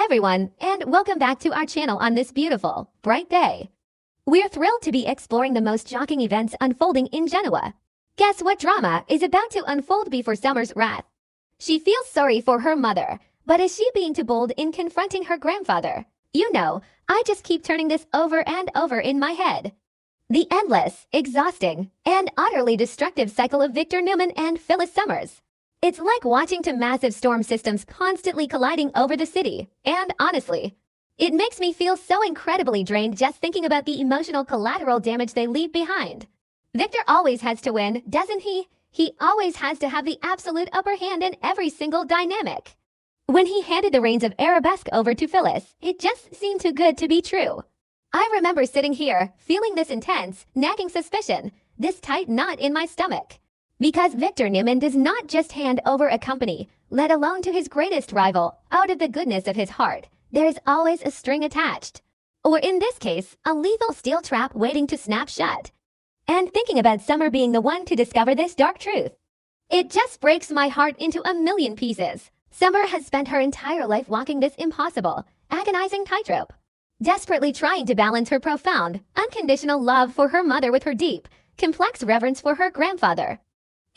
everyone, and welcome back to our channel on this beautiful, bright day. We're thrilled to be exploring the most shocking events unfolding in Genoa. Guess what drama is about to unfold before Summer's wrath? She feels sorry for her mother, but is she being too bold in confronting her grandfather? You know, I just keep turning this over and over in my head. The endless, exhausting, and utterly destructive cycle of Victor Newman and Phyllis Summers. It's like watching two massive storm systems constantly colliding over the city, and honestly, it makes me feel so incredibly drained just thinking about the emotional collateral damage they leave behind. Victor always has to win, doesn't he? He always has to have the absolute upper hand in every single dynamic. When he handed the reins of Arabesque over to Phyllis, it just seemed too good to be true. I remember sitting here, feeling this intense, nagging suspicion, this tight knot in my stomach. Because Victor Newman does not just hand over a company, let alone to his greatest rival, out of the goodness of his heart. There is always a string attached. Or in this case, a lethal steel trap waiting to snap shut. And thinking about Summer being the one to discover this dark truth, it just breaks my heart into a million pieces. Summer has spent her entire life walking this impossible, agonizing tightrope, desperately trying to balance her profound, unconditional love for her mother with her deep, complex reverence for her grandfather.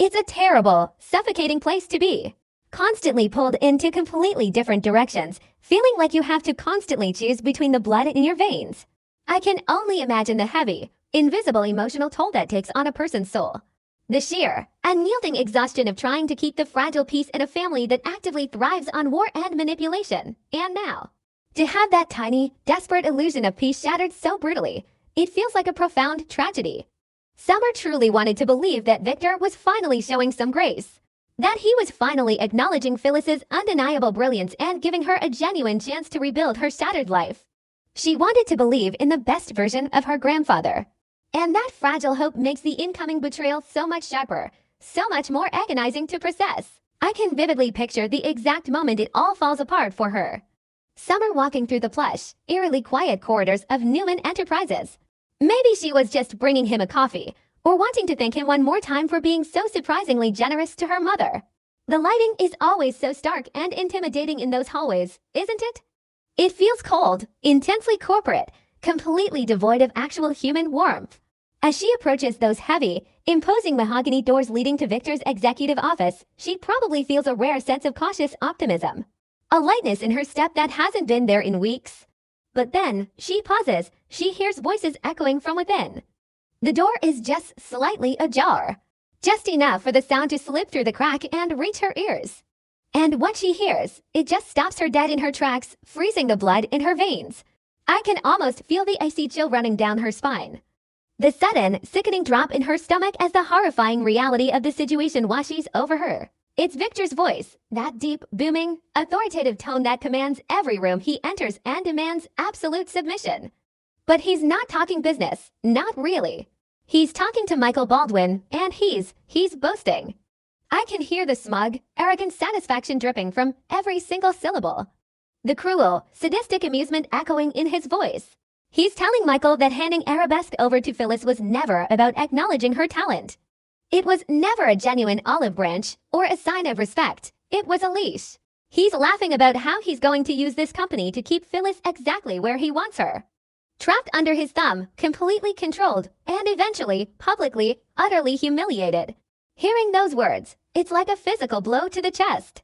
It's a terrible, suffocating place to be. Constantly pulled into completely different directions, feeling like you have to constantly choose between the blood in your veins. I can only imagine the heavy, invisible emotional toll that takes on a person's soul. The sheer, unyielding exhaustion of trying to keep the fragile peace in a family that actively thrives on war and manipulation. And now, to have that tiny, desperate illusion of peace shattered so brutally, it feels like a profound tragedy. Summer truly wanted to believe that Victor was finally showing some grace, that he was finally acknowledging Phyllis's undeniable brilliance and giving her a genuine chance to rebuild her shattered life. She wanted to believe in the best version of her grandfather. And that fragile hope makes the incoming betrayal so much sharper, so much more agonizing to process. I can vividly picture the exact moment it all falls apart for her. Summer walking through the plush, eerily quiet corridors of Newman Enterprises. Maybe she was just bringing him a coffee, or wanting to thank him one more time for being so surprisingly generous to her mother. The lighting is always so stark and intimidating in those hallways, isn't it? It feels cold, intensely corporate, completely devoid of actual human warmth. As she approaches those heavy, imposing mahogany doors leading to Victor's executive office, she probably feels a rare sense of cautious optimism. A lightness in her step that hasn't been there in weeks. But then, she pauses, she hears voices echoing from within. The door is just slightly ajar. Just enough for the sound to slip through the crack and reach her ears. And what she hears, it just stops her dead in her tracks, freezing the blood in her veins. I can almost feel the icy chill running down her spine. The sudden, sickening drop in her stomach as the horrifying reality of the situation washes over her. It's Victor's voice, that deep, booming, authoritative tone that commands every room he enters and demands absolute submission. But he's not talking business, not really. He's talking to Michael Baldwin, and he's boasting. I can hear the smug, arrogant satisfaction dripping from every single syllable. The cruel, sadistic amusement echoing in his voice. He's telling Michael that handing Arabesque over to Phyllis was never about acknowledging her talent. It was never a genuine olive branch or a sign of respect. It was a leash. He's laughing about how he's going to use this company to keep Phyllis exactly where he wants her. Trapped under his thumb, completely controlled, and eventually, publicly, utterly humiliated. Hearing those words, it's like a physical blow to the chest.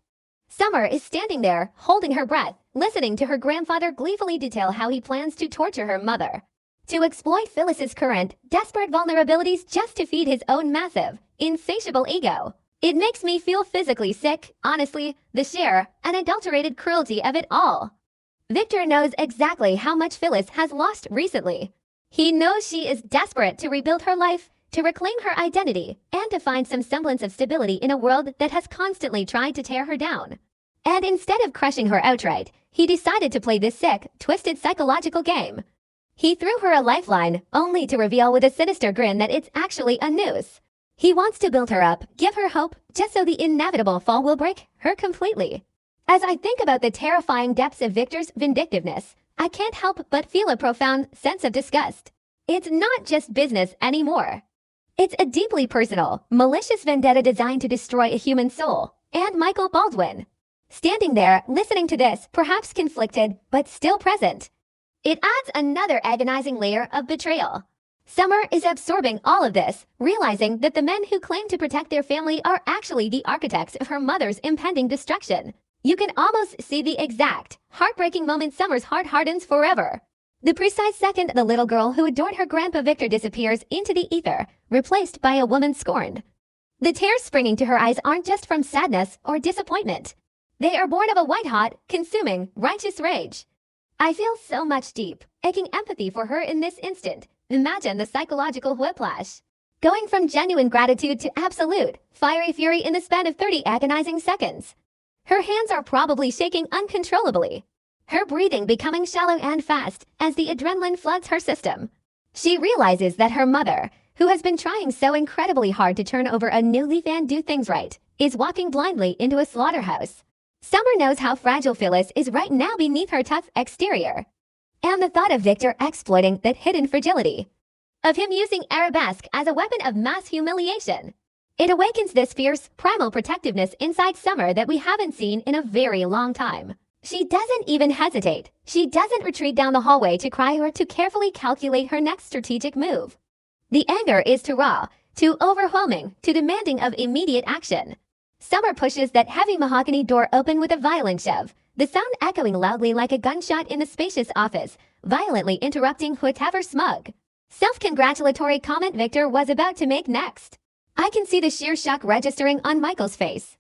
Summer is standing there, holding her breath, listening to her grandfather gleefully detail how he plans to torture her mother. To exploit Phyllis's current, desperate vulnerabilities just to feed his own massive, insatiable ego. It makes me feel physically sick, honestly, the sheer, unadulterated cruelty of it all. Victor knows exactly how much Phyllis has lost recently. He knows she is desperate to rebuild her life, to reclaim her identity, and to find some semblance of stability in a world that has constantly tried to tear her down. And instead of crushing her outright, he decided to play this sick, twisted psychological game. He threw her a lifeline, only to reveal with a sinister grin that it's actually a noose. He wants to build her up, give her hope, just so the inevitable fall will break her completely. As I think about the terrifying depths of Victor's vindictiveness, I can't help but feel a profound sense of disgust. It's not just business anymore. It's a deeply personal, malicious vendetta designed to destroy a human soul, and Michael Baldwin. standing there, listening to this, perhaps conflicted, but still present. It adds another agonizing layer of betrayal. Summer is absorbing all of this, realizing that the men who claim to protect their family are actually the architects of her mother's impending destruction. You can almost see the exact, heartbreaking moment Summer's heart hardens forever. The precise second the little girl who adored her grandpa Victor disappears into the ether, replaced by a woman scorned. The tears springing to her eyes aren't just from sadness or disappointment. They are born of a white-hot, consuming, righteous rage. I feel so much deep, aching empathy for her in this instant. Imagine the psychological whiplash. Going from genuine gratitude to absolute, fiery fury in the span of 30 agonizing seconds. Her hands are probably shaking uncontrollably. Her breathing becoming shallow and fast as the adrenaline floods her system. She realizes that her mother, who has been trying so incredibly hard to turn over a new leaf and do things right, is walking blindly into a slaughterhouse. Summer knows how fragile Phyllis is right now beneath her tough exterior. And the thought of Victor exploiting that hidden fragility, of him using arabesque as a weapon of mass humiliation, it awakens this fierce, primal protectiveness inside Summer that we haven't seen in a very long time. She doesn't even hesitate. She doesn't retreat down the hallway to cry or to carefully calculate her next strategic move. The anger is too raw, too overwhelming, too demanding of immediate action. Summer pushes that heavy mahogany door open with a violent shove, the sound echoing loudly like a gunshot in the spacious office, violently interrupting whatever smug, self-congratulatory comment Victor was about to make next. I can see the sheer shock registering on Michael's face.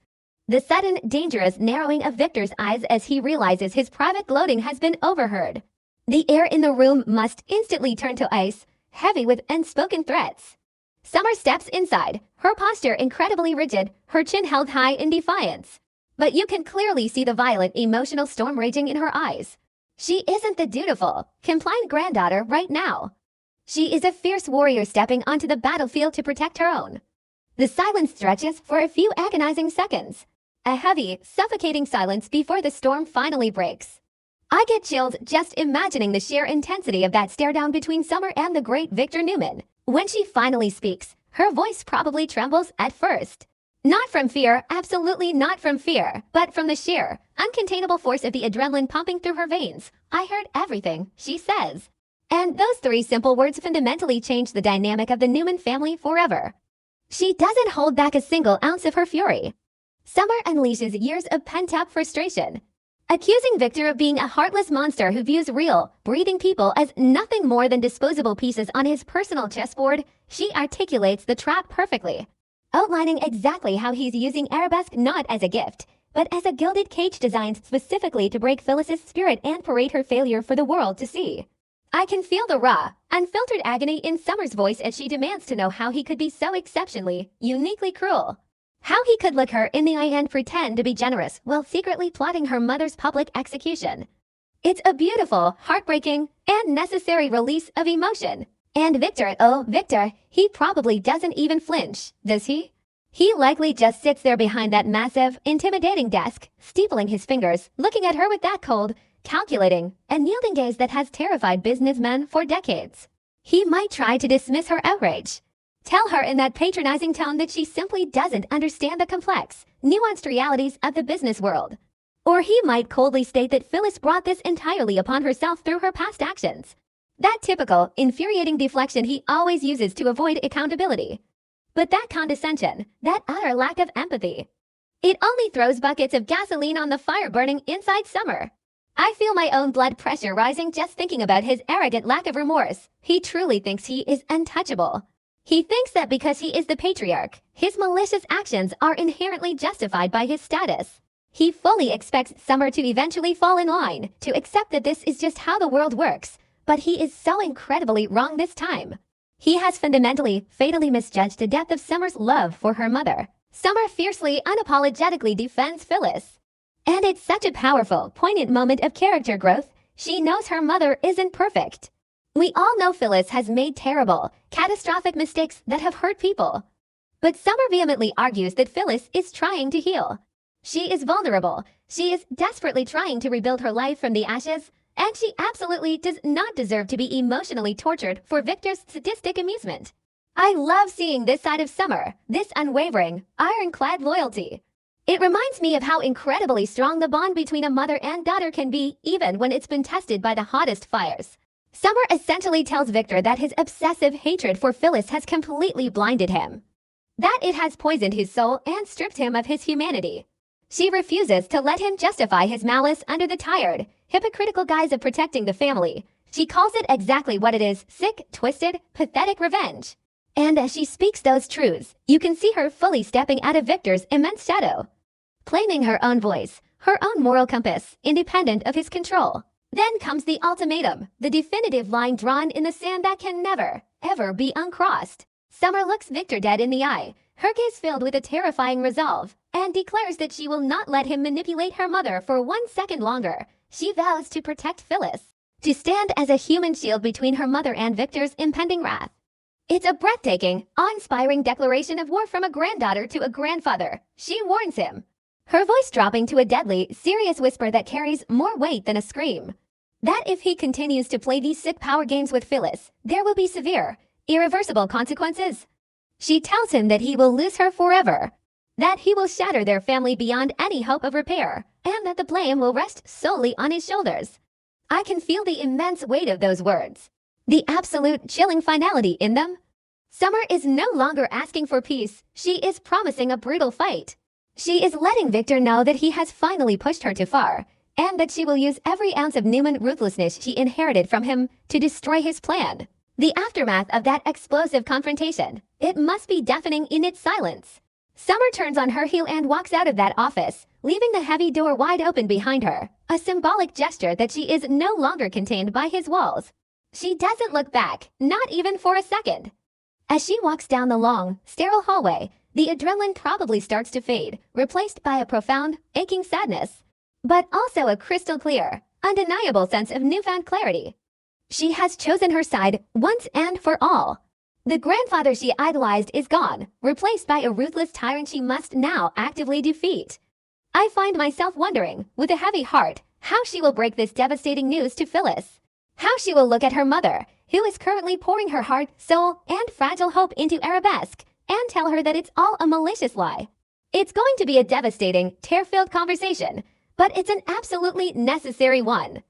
The sudden, dangerous narrowing of Victor's eyes as he realizes his private gloating has been overheard. The air in the room must instantly turn to ice, heavy with unspoken threats. Summer steps inside, her posture incredibly rigid, her chin held high in defiance. But you can clearly see the violent, emotional storm raging in her eyes. She isn't the dutiful, compliant granddaughter right now. She is a fierce warrior stepping onto the battlefield to protect her own. The silence stretches for a few agonizing seconds. A heavy, suffocating silence before the storm finally breaks. I get chills just imagining the sheer intensity of that stare down between Summer and the great Victor Newman. When she finally speaks, her voice probably trembles at first. Not from fear, absolutely not from fear, but from the sheer, uncontainable force of the adrenaline pumping through her veins. I heard everything, she says. And those three simple words fundamentally change the dynamic of the Newman family forever. She doesn't hold back a single ounce of her fury. Summer unleashes years of pent-up frustration. Accusing Victor of being a heartless monster who views real, breathing people as nothing more than disposable pieces on his personal chessboard, she articulates the trap perfectly, outlining exactly how he's using arabesque not as a gift, but as a gilded cage designed specifically to break Phyllis's spirit and parade her failure for the world to see. I can feel the raw, unfiltered agony in Summer's voice as she demands to know how he could be so exceptionally, uniquely cruel. How he could look her in the eye and pretend to be generous while secretly plotting her mother's public execution. It's a beautiful, heartbreaking, and necessary release of emotion. And Victor, oh Victor, he probably doesn't even flinch, does he? He likely just sits there behind that massive, intimidating desk, steepling his fingers, looking at her with that cold, calculating, and yielding gaze that has terrified businessmen for decades. He might try to dismiss her outrage. Tell her in that patronizing tone that she simply doesn't understand the complex, nuanced realities of the business world. Or he might coldly state that Phyllis brought this entirely upon herself through her past actions. That typical, infuriating deflection he always uses to avoid accountability. But that condescension, that utter lack of empathy, it only throws buckets of gasoline on the fire burning inside Summer. I feel my own blood pressure rising just thinking about his arrogant lack of remorse. He truly thinks he is untouchable. He thinks that because he is the patriarch, his malicious actions are inherently justified by his status. He fully expects Summer to eventually fall in line, to accept that this is just how the world works, but he is so incredibly wrong this time. He has fundamentally, fatally misjudged the depth of Summer's love for her mother. Summer fiercely, unapologetically defends Phyllis. And it's such a powerful, poignant moment of character growth. She knows her mother isn't perfect. We all know Phyllis has made terrible, catastrophic mistakes that have hurt people. But Summer vehemently argues that Phyllis is trying to heal. She is vulnerable. She is desperately trying to rebuild her life from the ashes, and she absolutely does not deserve to be emotionally tortured for Victor's sadistic amusement. I love seeing this side of Summer, this unwavering, ironclad loyalty. It reminds me of how incredibly strong the bond between a mother and daughter can be, even when it's been tested by the hottest fires. Summer essentially tells Victor that his obsessive hatred for Phyllis has completely blinded him, that it has poisoned his soul and stripped him of his humanity. She refuses to let him justify his malice under the tired, hypocritical guise of protecting the family. She calls it exactly what it is: sick, twisted, pathetic revenge. And as she speaks those truths, you can see her fully stepping out of Victor's immense shadow, claiming her own voice, her own moral compass, independent of his control. Then comes the ultimatum, the definitive line drawn in the sand that can never, ever be uncrossed. Summer looks Victor dead in the eye, her gaze filled with a terrifying resolve, and declares that she will not let him manipulate her mother for 1 second longer. She vows to protect Phyllis, to stand as a human shield between her mother and Victor's impending wrath. It's a breathtaking, awe-inspiring declaration of war from a granddaughter to a grandfather. She warns him, her voice dropping to a deadly, serious whisper that carries more weight than a scream, that if he continues to play these sick power games with Phyllis, there will be severe, irreversible consequences. She tells him that he will lose her forever, that he will shatter their family beyond any hope of repair, and that the blame will rest solely on his shoulders. I can feel the immense weight of those words, the absolute chilling finality in them. Summer is no longer asking for peace, she is promising a brutal fight. She is letting Victor know that he has finally pushed her too far, and that she will use every ounce of Newman ruthlessness she inherited from him to destroy his plan. The aftermath of that explosive confrontation, it must be deafening in its silence. Summer turns on her heel and walks out of that office, leaving the heavy door wide open behind her, a symbolic gesture that she is no longer contained by his walls. She doesn't look back, not even for a second. As she walks down the long, sterile hallway, the adrenaline probably starts to fade, replaced by a profound, aching sadness, but also a crystal clear, undeniable sense of newfound clarity. She has chosen her side once and for all. The grandfather she idolized is gone, replaced by a ruthless tyrant she must now actively defeat. I find myself wondering, with a heavy heart, how she will break this devastating news to Phyllis. How she will look at her mother, who is currently pouring her heart, soul, and fragile hope into Arabesque, and tell her that it's all a malicious lie. It's going to be a devastating, tear-filled conversation, but it's an absolutely necessary one.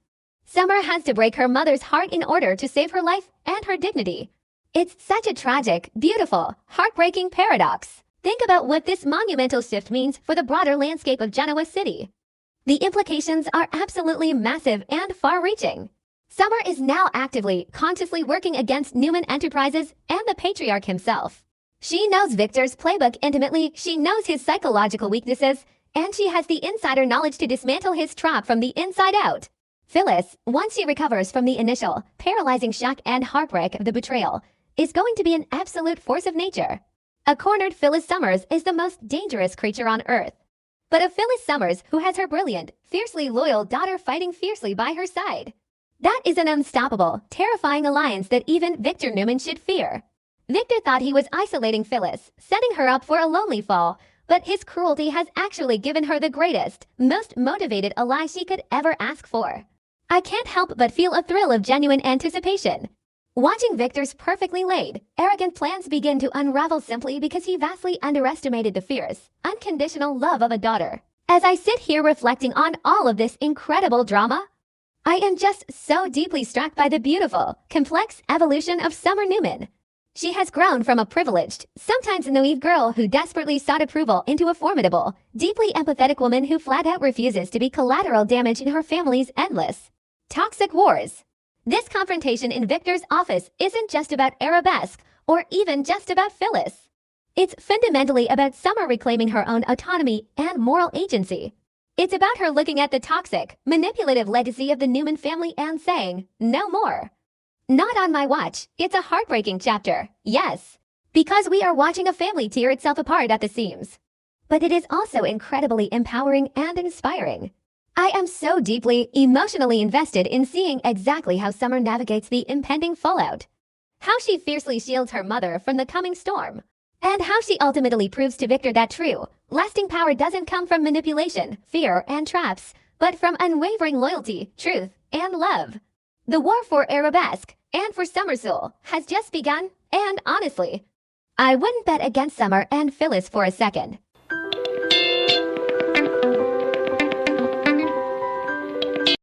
Summer has to break her mother's heart in order to save her life and her dignity. It's such a tragic, beautiful, heartbreaking paradox. Think about what this monumental shift means for the broader landscape of Genoa City. The implications are absolutely massive and far-reaching. Summer is now actively, consciously working against Newman Enterprises and the patriarch himself. She knows Victor's playbook intimately, she knows his psychological weaknesses, and she has the insider knowledge to dismantle his trap from the inside out. Phyllis, once she recovers from the initial, paralyzing shock and heartbreak of the betrayal, is going to be an absolute force of nature. A cornered Phyllis Summers is the most dangerous creature on earth. But a Phyllis Summers who has her brilliant, fiercely loyal daughter fighting fiercely by her side. That is an unstoppable, terrifying alliance that even Victor Newman should fear. Victor thought he was isolating Phyllis, setting her up for a lonely fall, but his cruelty has actually given her the greatest, most motivated ally she could ever ask for. I can't help but feel a thrill of genuine anticipation. Watching Victor's perfectly laid, arrogant plans begin to unravel simply because he vastly underestimated the fierce, unconditional love of a daughter. As I sit here reflecting on all of this incredible drama, I am just so deeply struck by the beautiful, complex evolution of Summer Newman. She has grown from a privileged, sometimes naive girl who desperately sought approval into a formidable, deeply empathetic woman who flat out refuses to be collateral damage in her family's endless, toxic wars. This confrontation in Victor's office isn't just about Arabesque or even just about Phyllis. It's fundamentally about Summer reclaiming her own autonomy and moral agency. It's about her looking at the toxic, manipulative legacy of the Newman family and saying, no more. Not on my watch. It's a heartbreaking chapter, yes, because we are watching a family tear itself apart at the seams. But it is also incredibly empowering and inspiring. I am so deeply, emotionally invested in seeing exactly how Summer navigates the impending fallout. How she fiercely shields her mother from the coming storm. And how she ultimately proves to Victor that true, lasting power doesn't come from manipulation, fear, and traps, but from unwavering loyalty, truth, and love. The war for Arabesque, and for Summer's soul, has just begun, and honestly, I wouldn't bet against Summer and Phyllis for a second.